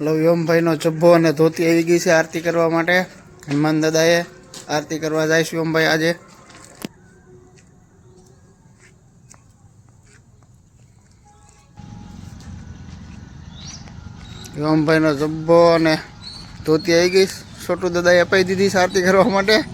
વ્યોમભાઈનો જબ્બો અને ધોતી આવી ગઈ છે આરતી કરવા માટે. હનુમાન દાદાએ આરતી કરવા જાય છે વ્યોમભાઈ આજે. વ્યોમભાઈનો જબ્બો અને ધોતી આવી ગઈ. છોટુ દાદાએ અપાઈ દીધી છે આરતી કરવા માટે.